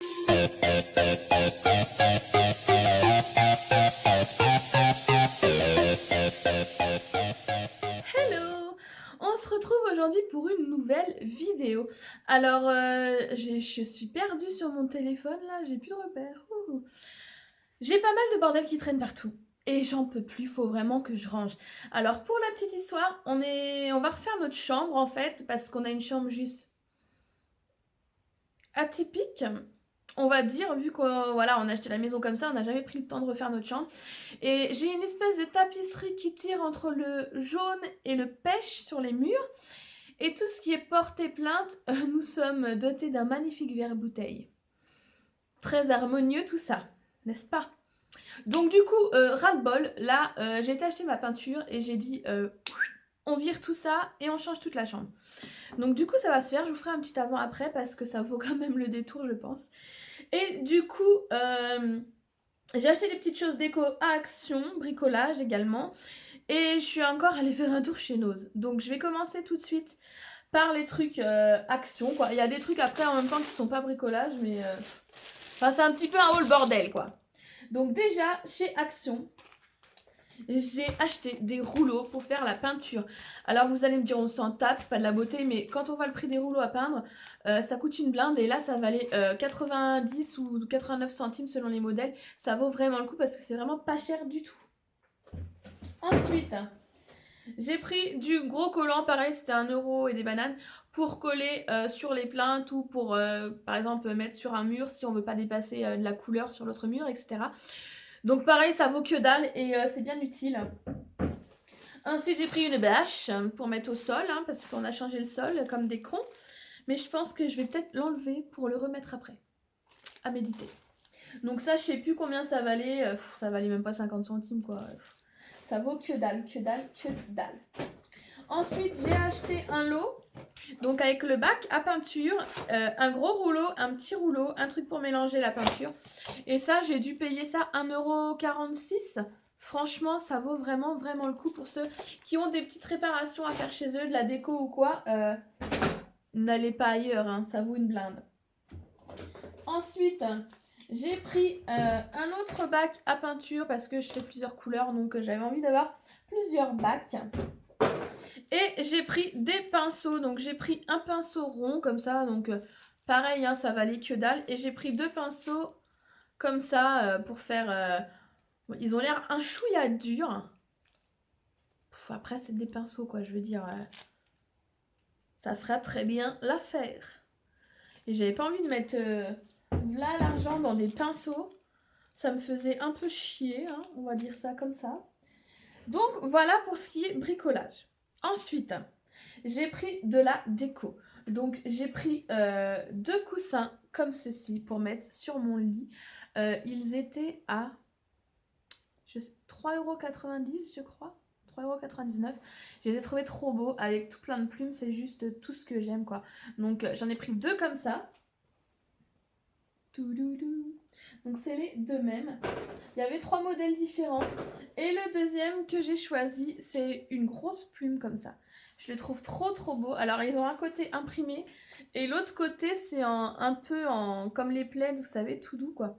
Hello! On se retrouve aujourd'hui pour une nouvelle vidéo. Alors, je suis perdue sur mon téléphone là, j'ai plus de repères. Ouh. J'ai pas mal de bordel qui traîne partout. Et j'en peux plus, faut vraiment que je range. Alors, pour la petite histoire, on va refaire notre chambre en fait, parce qu'on a une chambre juste atypique, on va dire, vu qu'on voilà, on a acheté la maison comme ça, on n'a jamais pris le temps de refaire notre chambre. Et j'ai une espèce de tapisserie qui tire entre le jaune et le pêche sur les murs. Et tout ce qui est porté plainte, nous sommes dotés d'un magnifique verre-bouteille. Très harmonieux tout ça, n'est-ce pas? Donc du coup, ras-le-bol, là, j'ai été acheter ma peinture et j'ai dit, on vire tout ça et on change toute la chambre. Donc du coup, ça va se faire, je vous ferai un petit avant-après parce que ça vaut quand même le détour, je pense. Et du coup, j'ai acheté des petites choses déco à Action, bricolage également. Et je suis encore allée faire un tour chez Nose. Donc je vais commencer tout de suite par les trucs Action, quoi. Il y a des trucs après en même temps qui sont pas bricolage, mais... Enfin, c'est un petit peu un haul bordel, quoi. Donc déjà, chez Action, j'ai acheté des rouleaux pour faire la peinture. Alors vous allez me dire, on s'en tape, c'est pas de la beauté, mais quand on voit le prix des rouleaux à peindre, ça coûte une blinde et là ça valait 90 ou 89 centimes selon les modèles. Ça vaut vraiment le coup parce que c'est vraiment pas cher du tout. Ensuite, j'ai pris du gros collant, pareil c'était 1 euro et des bananes, pour coller sur les plaintes ou pour par exemple mettre sur un mur si on veut pas dépasser de la couleur sur l'autre mur, etc. Donc pareil, ça vaut que dalle et c'est bien utile. Ensuite, j'ai pris une bâche pour mettre au sol, hein, parce qu'on a changé le sol comme des cons. Mais je pense que je vais peut-être l'enlever pour le remettre après. À méditer. Donc ça, je sais plus combien ça valait. Ça valait même pas 50 centimes, quoi. Ça vaut que dalle, que dalle, que dalle. Ensuite, j'ai acheté un lot. Donc avec le bac à peinture, un gros rouleau, un petit rouleau, un truc pour mélanger la peinture. Et ça, j'ai dû payer ça 1,46 €. Franchement, ça vaut vraiment, vraiment le coup pour ceux qui ont des petites réparations à faire chez eux, de la déco ou quoi. N'allez pas ailleurs, hein, ça vaut une blinde. Ensuite, j'ai pris un autre bac à peinture parce que je fais plusieurs couleurs, donc j'avais envie d'avoir plusieurs bacs. Et j'ai pris des pinceaux, donc j'ai pris un pinceau rond comme ça, donc pareil, hein, ça valait que dalle. Et j'ai pris 2 pinceaux comme ça pour faire... ils ont l'air un chouïa dur. Après, c'est des pinceaux, quoi, je veux dire. Ça fera très bien l'affaire. Et j'avais pas envie de mettre là l'argent dans des pinceaux. Ça me faisait un peu chier, hein, on va dire ça comme ça. Donc voilà pour ce qui est bricolage. Ensuite, j'ai pris de la déco. Donc j'ai pris 2 coussins comme ceci pour mettre sur mon lit. Ils étaient à 3,90 € je crois. 3,99 €. Je les ai trouvés trop beaux avec tout plein de plumes. C'est juste tout ce que j'aime, quoi. Donc j'en ai pris 2 comme ça. Donc c'est les 2 mêmes. Il y avait 3 modèles différents. Et le deuxième que j'ai choisi, c'est une grosse plume comme ça. Je les trouve trop trop beaux. Alors ils ont un côté imprimé et l'autre côté c'est un peu comme les plaids, vous savez, tout doux, quoi.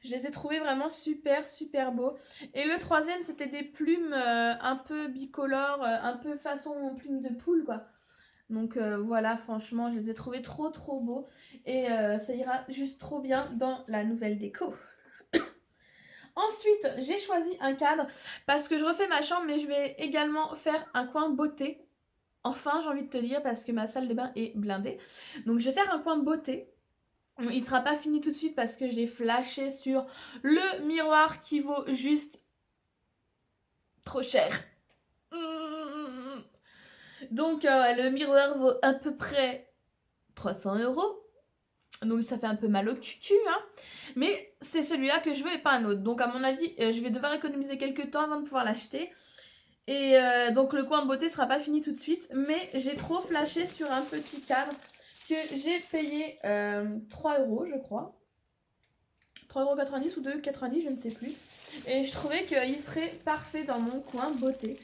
Je les ai trouvés vraiment super super beaux. Et le troisième c'était des plumes un peu bicolores, un peu façon plume de poule, quoi. Donc voilà, franchement, je les ai trouvés trop trop beaux. Et ça ira juste trop bien dans la nouvelle déco. Ensuite, j'ai choisi un cadre parce que je refais ma chambre, mais je vais également faire un coin beauté. Enfin, j'ai envie de te dire, parce que ma salle de bain est blindée. Donc je vais faire un coin beauté. Il ne sera pas fini tout de suite parce que j'ai flashé sur le miroir qui vaut juste trop cher. Donc le miroir vaut à peu près 300 €. Donc ça fait un peu mal au cul, hein. Mais c'est celui-là que je veux et pas un autre. Donc à mon avis, je vais devoir économiser quelques temps avant de pouvoir l'acheter. Et donc le coin beauté sera pas fini tout de suite. Mais j'ai trop flashé sur un petit cadre que j'ai payé 3 € je crois. 3,90 € ou 2,90 €, je ne sais plus. Et je trouvais qu'il serait parfait dans mon coin beauté.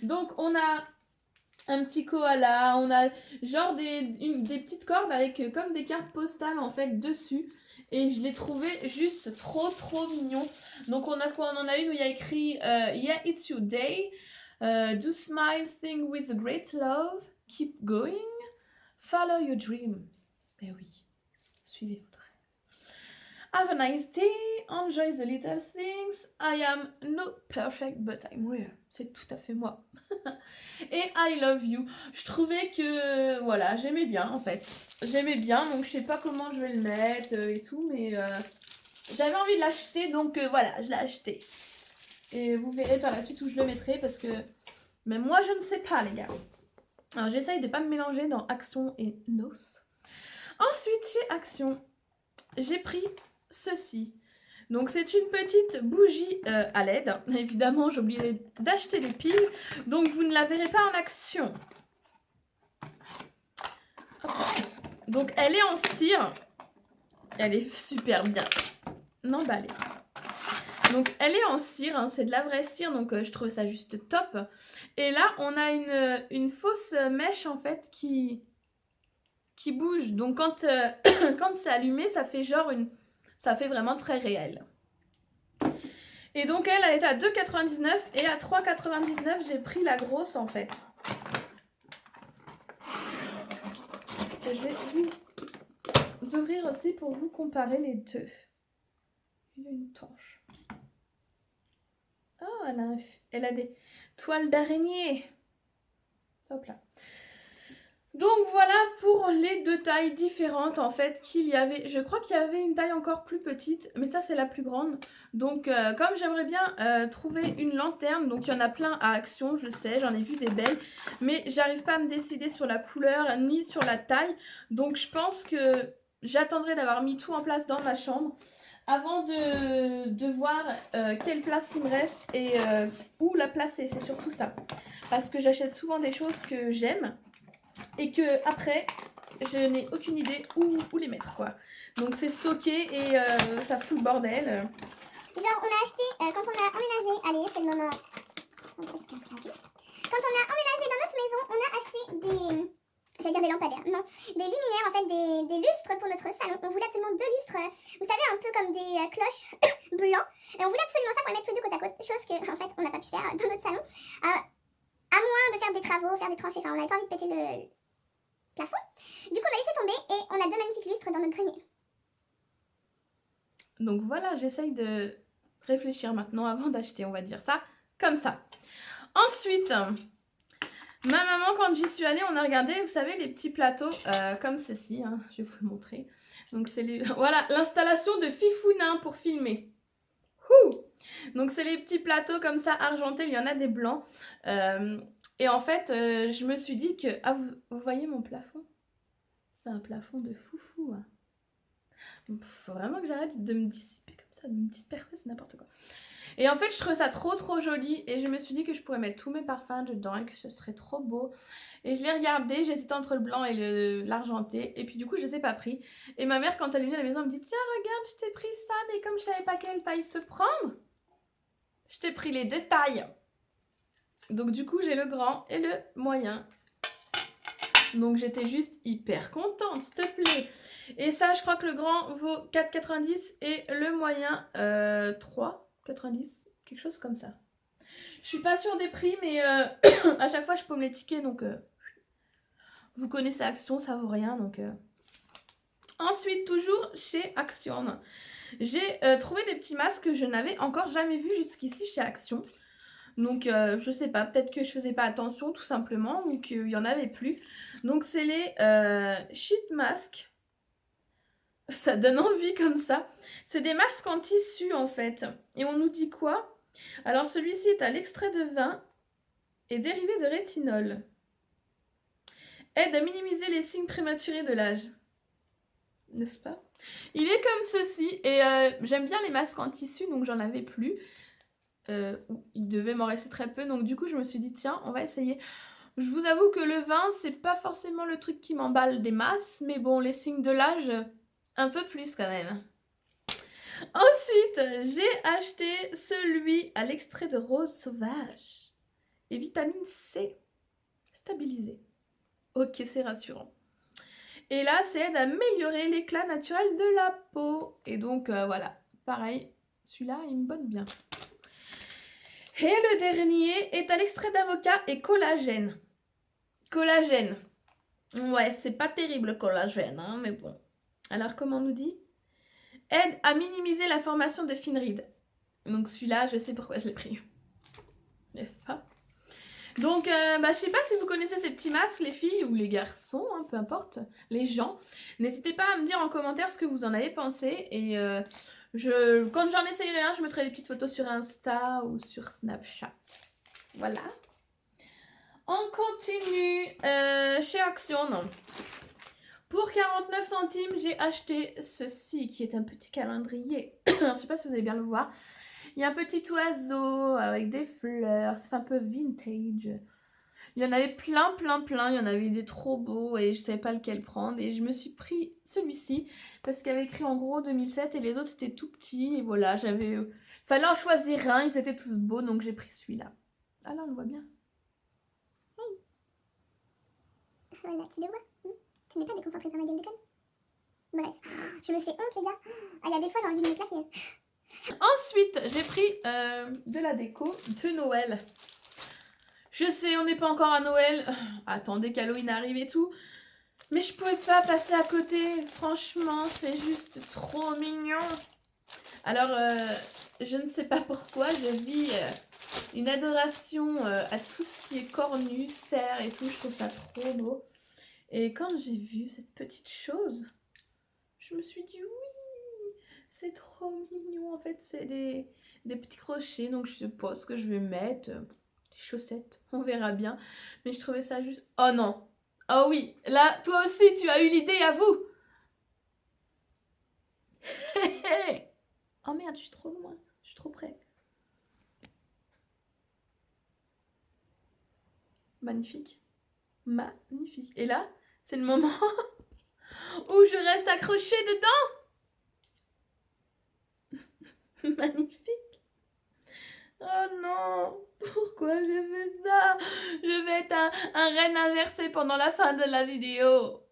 Donc on a un petit koala, on a genre des petites cordes avec comme des cartes postales en fait dessus. Et je l'ai trouvé juste trop mignon. Donc on a quoi? On en a une où il y a écrit Yeah, it's your day. Do smile, think with great love. Keep going. Follow your dream. Ben oui, suivez votre rêve. Have a nice day. Enjoy the little things. I am not perfect, but I'm real. C'est tout à fait moi. Et I love you. Je trouvais que, voilà, j'aimais bien en fait. J'aimais bien, donc je sais pas comment je vais le mettre et tout, mais j'avais envie de l'acheter, donc voilà, je l'ai acheté. Et vous verrez par la suite où je le mettrai, parce que même moi je ne sais pas les gars. Alors j'essaye de pas me mélanger dans Action et Nos. Ensuite chez Action, j'ai pris ceci. Donc c'est une petite bougie à LED. Évidemment, j'ai oublié d'acheter les piles, donc vous ne la verrez pas en action. Hop. Donc elle est en cire. Elle est super bien emballée. Donc elle est en cire, hein, c'est de la vraie cire, donc je trouve ça juste top. Et là, on a une fausse mèche en fait qui bouge. Donc quand, quand c'est allumé, ça fait genre ça fait vraiment très réel. Et donc elle est à 2,99 et à 3,99 j'ai pris la grosse en fait. Et je vais vous ouvrir aussi pour vous comparer les deux. Il y a une torche. Oh, elle a des toiles d'araignée. Hop là. Donc voilà pour les deux tailles différentes en fait qu'il y avait. Je crois qu'il y avait une taille encore plus petite, mais ça c'est la plus grande. Donc comme j'aimerais bien trouver une lanterne, donc il y en a plein à Action, je sais, j'en ai vu des belles. Mais j'arrive pas à me décider sur la couleur ni sur la taille. Donc je pense que j'attendrai d'avoir mis tout en place dans ma chambre avant de voir quelle place il me reste et où la placer, c'est surtout ça. Parce que j'achète souvent des choses que j'aime et que après je n'ai aucune idée où les mettre quoi. Donc c'est stocké et ça fout le bordel. Genre on a acheté, quand on a emménagé, allez c'est le moment, quand on a emménagé dans notre maison, on a acheté je vais dire des lampadaires, non, des luminaires en fait, des lustres pour notre salon. On voulait absolument 2 lustres, vous savez un peu comme des cloches blancs, et on voulait absolument ça pour les mettre tous les deux côte à côte, chose que en fait on n'a pas pu faire dans notre salon, à moins de faire des travaux, faire des tranchées, enfin on n'avait pas envie de péter le plafond. Du coup on a laissé tomber et on a 2 magnifiques lustres dans notre grenier. Donc voilà, j'essaye de réfléchir maintenant avant d'acheter, on va dire ça comme ça. Ensuite, ma maman, quand j'y suis allée, on a regardé, vous savez, les petits plateaux comme ceci, hein, je vais vous le montrer. Donc c'est voilà, l'installation de Fifounin pour filmer. Ouh. Donc c'est les petits plateaux comme ça argentés, il y en a des blancs. Et en fait, je me suis dit que... Ah, vous voyez mon plafond? C'est un plafond de foufou. Hein. Donc, faut vraiment que j'arrête de me dissiper comme ça, de me disperser, c'est n'importe quoi. Et en fait, je trouvais ça trop joli et je me suis dit que je pourrais mettre tous mes parfums dedans et que ce serait trop beau. Et je l'ai regardé, j'hésitais entre le blanc et l'argenté et puis du coup, je les ai pas pris. Et ma mère, quand elle est venue à la maison, elle me dit « Tiens, regarde, je t'ai pris ça, mais comme je savais pas quelle taille te prendre, je t'ai pris les 2 tailles. » Donc du coup, j'ai le grand et le moyen. Donc j'étais juste hyper contente, s'il te plaît. Et ça, je crois que le grand vaut 4,90 et le moyen 3,90, quelque chose comme ça. Je suis pas sûre des prix, mais à chaque fois, je paume les tickets, donc vous connaissez Action, ça vaut rien, donc... Ensuite, toujours chez Action, j'ai trouvé des petits masques que je n'avais encore jamais vus jusqu'ici chez Action. Donc je sais pas, peut-être que je faisais pas attention tout simplement, ou qu'il y en avait plus. Donc c'est les sheet masks. Ça donne envie comme ça. C'est des masques en tissu en fait. Et on nous dit quoi? Alors celui-ci est à l'extrait de vin et dérivé de rétinol. Aide à minimiser les signes prématurés de l'âge. N'est-ce pas? Il est comme ceci et j'aime bien les masques en tissu, donc j'en avais plus. Il devait m'en rester très peu, donc du coup je me suis dit tiens, on va essayer. Je vous avoue que le vin, c'est pas forcément le truc qui m'emballe des masses, mais bon, les signes de l'âge, un peu plus quand même. Ensuite, j'ai acheté celui à l'extrait de rose sauvage et vitamine C. C'est stabiliser. Ok, c'est rassurant. Et là, ça aide à améliorer l'éclat naturel de la peau. Et donc, voilà, pareil, celui-là, il me botte bien. Et le dernier est à l'extrait d'avocat et collagène. Collagène. Ouais, c'est pas terrible le collagène, hein, mais bon. Alors, comment on nous dit? Aide à minimiser la formation de fines rides. Donc celui-là, je sais pourquoi je l'ai pris. N'est-ce pas? Donc, je sais pas si vous connaissez ces petits masques, les filles ou les garçons, hein, peu importe, les gens. N'hésitez pas à me dire en commentaire ce que vous en avez pensé. Et quand j'en essayerai un, je mettrai des petites photos sur Insta ou sur Snapchat. Voilà. On continue chez Action. Pour 49 centimes, j'ai acheté ceci qui est un petit calendrier. Je sais pas si vous allez bien le voir. Il y a un petit oiseau avec des fleurs. Ça fait un peu vintage. Il y en avait plein. Il y en avait des trop beaux et je savais pas lequel prendre. Et je me suis pris celui-ci parce qu'il y avait écrit en gros 2007 et les autres c'était tout petits. Et voilà, fallait en choisir un. Ils étaient tous beaux donc j'ai pris celui-là. Ah là, on le voit bien. Hey. Voilà, tu le vois. Tu n'es pas déconcentré dans ma gueule de conne. Bref, je me fais honte les gars. Ah, il y a des fois j'ai envie de me claquer. Ensuite, j'ai pris de la déco de Noël. Je sais, on n'est pas encore à Noël. Attendez qu'Halloween arrive et tout. Mais je pouvais pas passer à côté. Franchement, c'est juste trop mignon. Alors, je ne sais pas pourquoi, je vis une adoration à tout ce qui est cornu, cerf et tout. Je trouve ça trop beau. Et quand j'ai vu cette petite chose, je me suis dit oui, c'est trop mignon. En fait, c'est des petits crochets. Donc, je suppose que je vais mettre des chaussettes. On verra bien. Mais je trouvais ça juste... Oh non. Oh oui. Là, toi aussi, tu as eu l'idée, à vous. Oh merde, je suis trop loin. Je suis trop près. Magnifique. Magnifique. Et là, c'est le moment où je reste accrochée dedans. Magnifique. Oh non, pourquoi j'ai fait ça? Je vais être un renne inversé pendant la fin de la vidéo.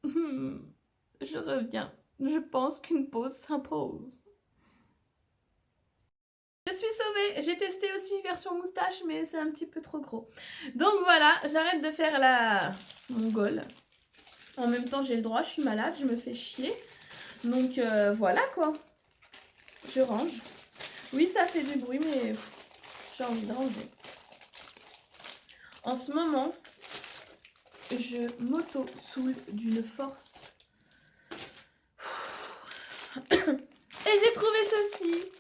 Je reviens. Je pense qu'une pause s'impose. Je suis sauvée. J'ai testé aussi version moustache, mais c'est un petit peu trop gros. Donc voilà, j'arrête de faire mon goal. En même temps, j'ai le droit, je suis malade, je me fais chier. Donc voilà quoi. Je range. Oui, ça fait du bruit, mais j'ai envie de ranger. En ce moment, je m'auto-soule d'une force. Et j'ai trouvé ceci.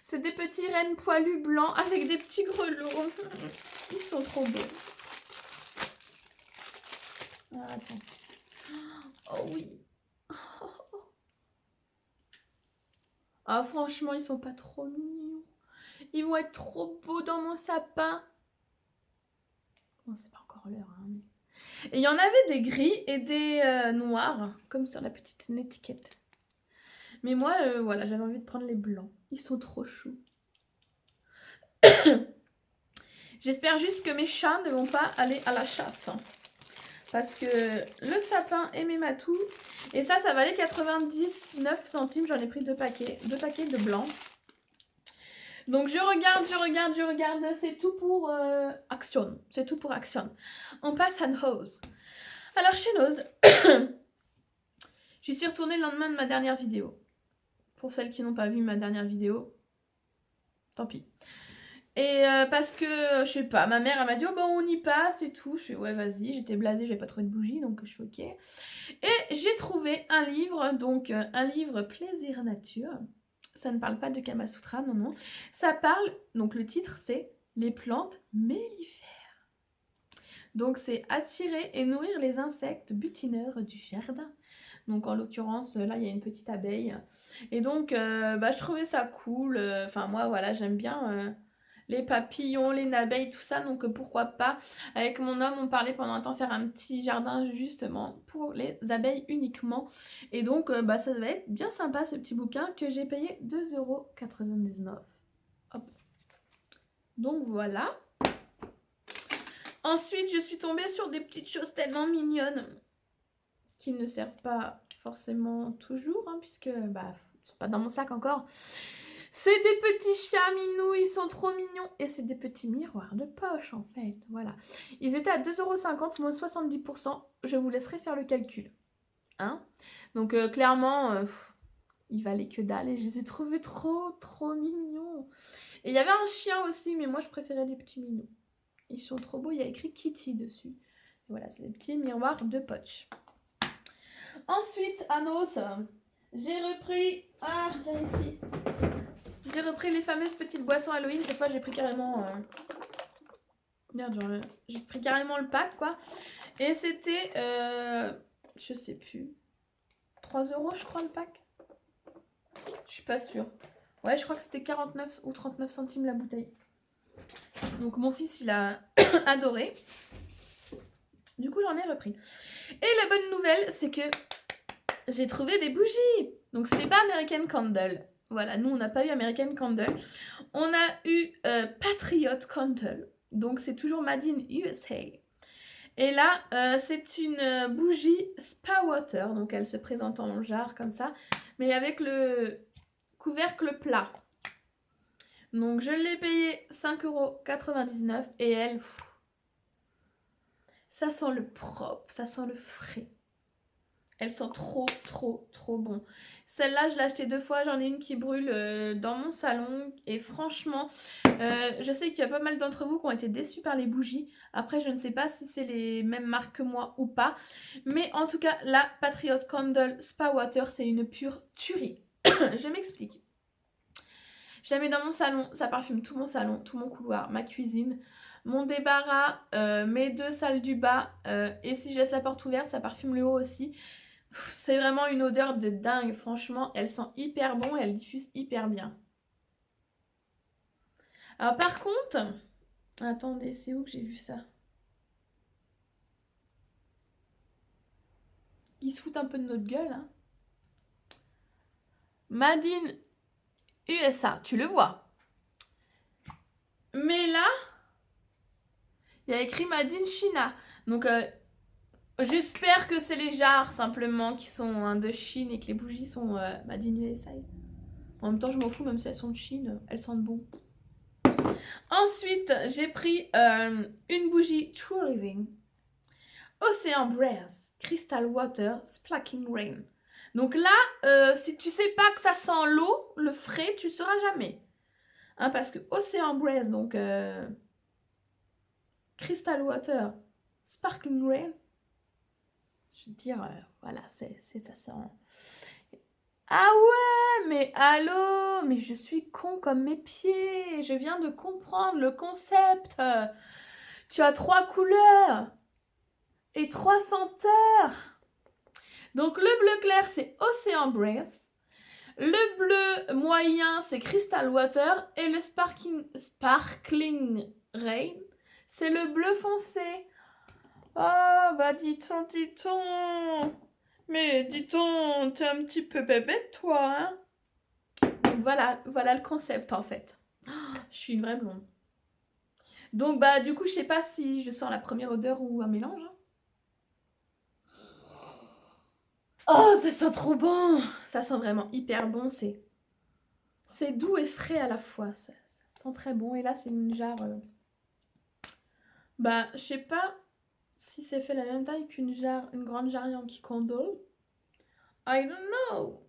C'est des petits rennes poilus blancs avec des petits grelots. Ils sont trop beaux. Ah, attends. Oh oui. Ah, franchement, ils sont pas trop mignons. Ils vont être trop beaux dans mon sapin. Bon, c'est pas encore l'heure, hein, mais... Et il y en avait des gris et des noirs, comme sur la petite étiquette. Mais moi, voilà, j'avais envie de prendre les blancs. Ils sont trop choux. J'espère juste que mes chats ne vont pas aller à la chasse. Parce que le sapin et mes matous... Et ça valait 99 centimes. J'en ai pris 2 paquets. 2 paquets de blanc. Donc je regarde. C'est tout pour Action. C'est tout pour Action. On passe à Nose. Alors chez Nose, j'y suis retournée le lendemain de ma dernière vidéo. Pour celles qui n'ont pas vu ma dernière vidéo, tant pis. Et parce que, je sais pas, ma mère elle m'a dit oh ben on y passe et tout. Je suis ouais vas-y, j'étais blasée, j'avais pas trouvé de bougie donc je suis ok. Et j'ai trouvé un livre, donc un livre Plaisir Nature. Ça ne parle pas de Kama Sutra, non. Ça parle, donc le titre c'est Les plantes mellifères. Donc c'est attirer et nourrir les insectes butineurs du jardin. Donc en l'occurrence, là il y a une petite abeille. Et donc je trouvais ça cool. Enfin moi voilà, j'aime bien les papillons, les abeilles, tout ça. Donc pourquoi pas. Avec mon homme, on parlait pendant un temps faire un petit jardin justement pour les abeilles uniquement. Et donc ça va être bien sympa ce petit bouquin que j'ai payé 2,99 €. Hop. Donc voilà. Ensuite, je suis tombée sur des petites choses tellement mignonnes qui ne servent pas forcément toujours, hein, puisque bah, c'est pas dans mon sac encore. C'est des petits chiens minous, ils sont trop mignons. Et c'est des petits miroirs de poche, en fait. Voilà. Ils étaient à 2,50 € moins 70%. Je vous laisserai faire le calcul. Hein, donc, clairement, ils valaient que dalle. Et je les ai trouvés trop, trop mignons. Et il y avait un chien aussi, mais moi, je préférais les petits minous. Ils sont trop beaux. Il y a écrit Kitty dessus. Et voilà, c'est des petits miroirs de poche. Ensuite, Anos, j'ai repris... Ah, viens ici. J'ai repris les fameuses petites boissons Halloween. Cette fois, j'ai pris carrément... Merde, genre... J'ai pris carrément le pack, quoi. Et c'était... Je sais plus. 3 € je crois, le pack. Je suis pas sûre. Ouais, je crois que c'était 49 ou 39 centimes la bouteille. Donc, mon fils, il a adoré. Du coup, j'en ai repris. Et la bonne nouvelle, c'est que j'ai trouvé des bougies. Donc, c'était pas American Candle. Voilà, nous, on n'a pas eu American Candle. On a eu Patriot Candle. Donc, c'est toujours Made in USA. Et là, c'est une bougie Spa Water. Donc, elle se présente en jarre comme ça. Mais avec le couvercle plat. Donc, je l'ai payé 5,99 € et elle... ça sent le propre, ça sent le frais. Elles sont trop, trop, trop bon. Celle-là, je l'ai achetée 2 fois. J'en ai une qui brûle dans mon salon. Et franchement, je sais qu'il y a pas mal d'entre vous qui ont été déçus par les bougies. Après, je ne sais pas si c'est les mêmes marques que moi ou pas. Mais en tout cas, la Patriot Candle Spa Water, c'est une pure tuerie. Je m'explique. Je la mets dans mon salon. Ça parfume tout mon salon, tout mon couloir, ma cuisine, mon débarras, mes 2 salles du bas. Et si je laisse la porte ouverte, ça parfume le haut aussi. C'est vraiment une odeur de dingue, franchement, elle sent hyper bon et elle diffuse hyper bien. Alors par contre, attendez, c'est où que j'ai vu ça? Ils se foutent un peu de notre gueule, hein. Made in USA, tu le vois. Mais là, il y a écrit Made in China. Donc j'espère que c'est les jarres simplement qui sont de Chine et que les bougies sont Made in USA. En même temps, je m'en fous, même si elles sont de Chine, elles sentent bon. Ensuite, j'ai pris une bougie True Living. Ocean Breeze Crystal Water Sparkling Rain. Donc là, si tu sais pas que ça sent l'eau, le frais, tu ne sauras jamais. Hein, parce que Ocean Breeze, donc Crystal Water Sparkling Rain, je veux dire, voilà, ça sent... Ah ouais, mais allô, mais je suis con comme mes pieds. Je viens de comprendre le concept. Tu as 3 couleurs et 3 senteurs. Donc le bleu clair, c'est Ocean Breeze. Le bleu moyen, c'est Crystal Water. Et le Sparkling Rain, c'est le bleu foncé. Ah, bah dis-t-on. Mais dis-t-on, t'es un petit peu bébête, toi, hein? Donc voilà le concept, en fait. Oh, je suis une vraie blonde. Donc, bah, du coup, je sais pas si je sens la première odeur ou un mélange. Oh, ça sent trop bon! Ça sent vraiment hyper bon. C'est doux et frais à la fois. Ça sent très bon. Et là, c'est une jarre... Bah, je sais pas si c'est fait la même taille qu'une jarre, une grande jarre Yankee Candle. I don't know.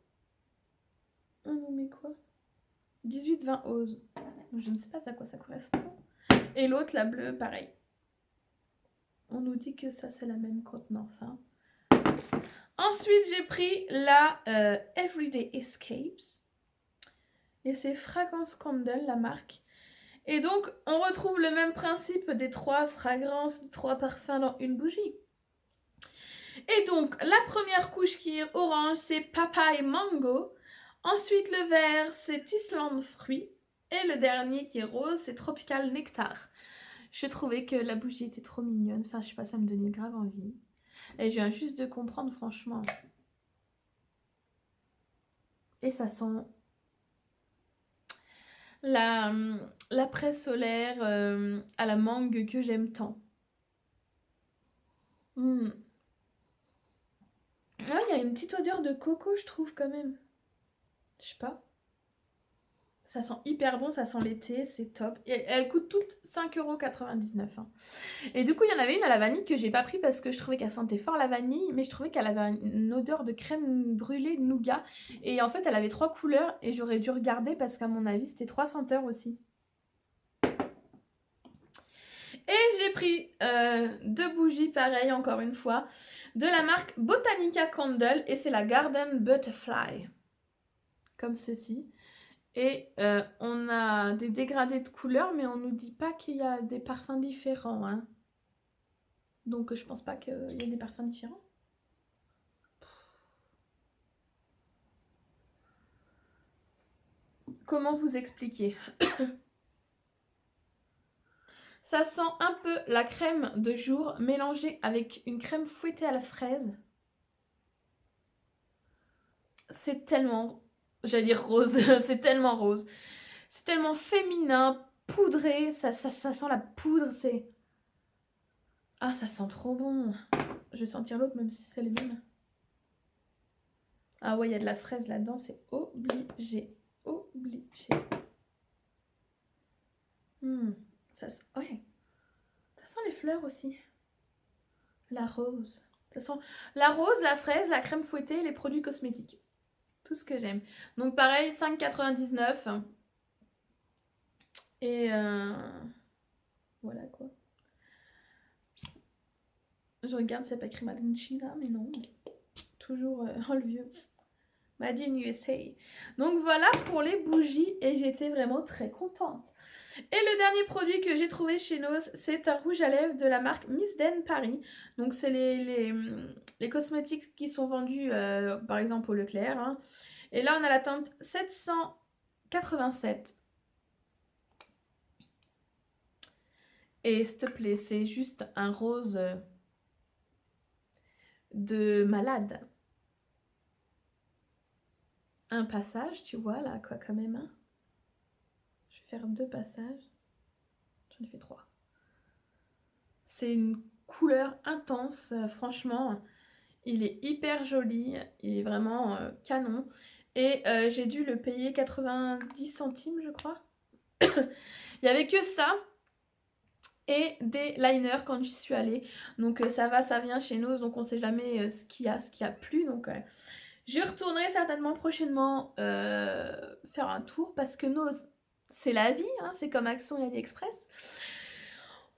On nous met quoi? 18-20 ose. Je ne sais pas à quoi ça correspond. Et l'autre, la bleue, pareil. On nous dit que ça, c'est la même contenance. Hein. Ensuite, j'ai pris la Everyday Escapes. Et c'est Fragrance Candle, la marque. Et donc, on retrouve le même principe des 3 fragrances, des 3 parfums dans une bougie. Et donc, la première couche qui est orange, c'est Papaye Mango. Ensuite, le vert, c'est Island Fruit. Et le dernier qui est rose, c'est Tropical Nectar. Je trouvais que la bougie était trop mignonne. Enfin, je sais pas, ça me donnait grave envie. Et je viens juste de comprendre, franchement. Et ça sent la presse solaire à la mangue que j'aime tant. Hmm. Ah, il y a une petite odeur de coco, je trouve, quand même. Je sais pas. Ça sent hyper bon, ça sent l'été, c'est top. Et elles coûtent toutes 5,99 €. Hein. Et du coup, il y en avait une à la vanille que j'ai pas pris parce que je trouvais qu'elle sentait fort la vanille, mais je trouvais qu'elle avait une odeur de crème brûlée de nougat. Et en fait, elle avait 3 couleurs et j'aurais dû regarder parce qu'à mon avis, c'était 3 senteurs aussi. Et j'ai pris 2 bougies, pareil, encore une fois, de la marque Botanica Candle et c'est la Garden Butterfly. Comme ceci. Et on a des dégradés de couleurs, mais on nous dit pas qu'il y a des parfums différents. Hein. Donc je pense pas qu'il y ait des parfums différents. Comment vous expliquer? Ça sent un peu la crème de jour mélangée avec une crème fouettée à la fraise. C'est tellement, j'allais dire rose, c'est tellement rose. C'est tellement féminin, poudré, ça sent la poudre, c'est... Ah, ça sent trop bon. Je vais sentir l'autre même si c'est les mêmes. Ah ouais, il y a de la fraise là-dedans, c'est obligé. Obligé. Ouais. Ça sent les fleurs aussi. La rose. Ça sent la rose, la fraise, la crème fouettée, les produits cosmétiques. Tout ce que j'aime. Donc pareil, 5,99 €. Et voilà quoi. Je regarde s'il n'y a pas écrit Made in China, mais non. Toujours le vieux. Made in USA. Donc voilà pour les bougies et j'étais vraiment très contente. Et le dernier produit que j'ai trouvé chez Nose, c'est un rouge à lèvres de la marque Miss Den Paris. Donc c'est les cosmétiques qui sont vendus par exemple au Leclerc. Hein. Et là on a la teinte 787. Et s'il te plaît, c'est juste un rose de malade. Un passage, tu vois là quoi quand même. Hein. Je vais faire 2 passages. J'en ai fait 3. C'est une couleur intense, franchement. Il est hyper joli, il est vraiment canon. Et j'ai dû le payer 90 centimes, je crois. Il n'y avait que ça et des liners quand j'y suis allée. Donc ça va, ça vient chez nous, donc on ne sait jamais ce qu'il y a plus. Donc je retournerai certainement prochainement faire un tour parce que Nose, c'est la vie, hein, c'est comme Action et AliExpress.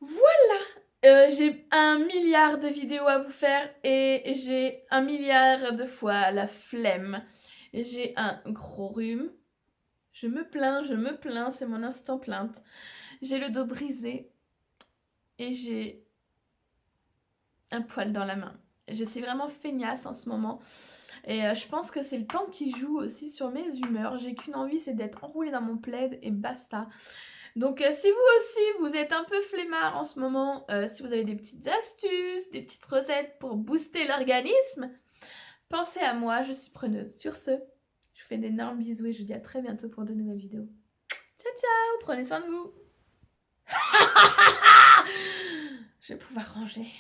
Voilà, j'ai 1 milliard de vidéos à vous faire et j'ai 1 milliard de fois la flemme. J'ai un gros rhume. Je me plains, c'est mon instant plainte. J'ai le dos brisé et j'ai un poil dans la main. Je suis vraiment feignasse en ce moment. Et je pense que c'est le temps qui joue aussi sur mes humeurs. J'ai qu'une envie, c'est d'être enroulée dans mon plaid et basta. Donc si vous aussi, vous êtes un peu flemmard en ce moment, si vous avez des petites astuces, des petites recettes pour booster l'organisme, pensez à moi, je suis preneuse. Sur ce, je vous fais d'énormes bisous et je vous dis à très bientôt pour de nouvelles vidéos. Ciao, ciao, prenez soin de vous. Je vais pouvoir ranger.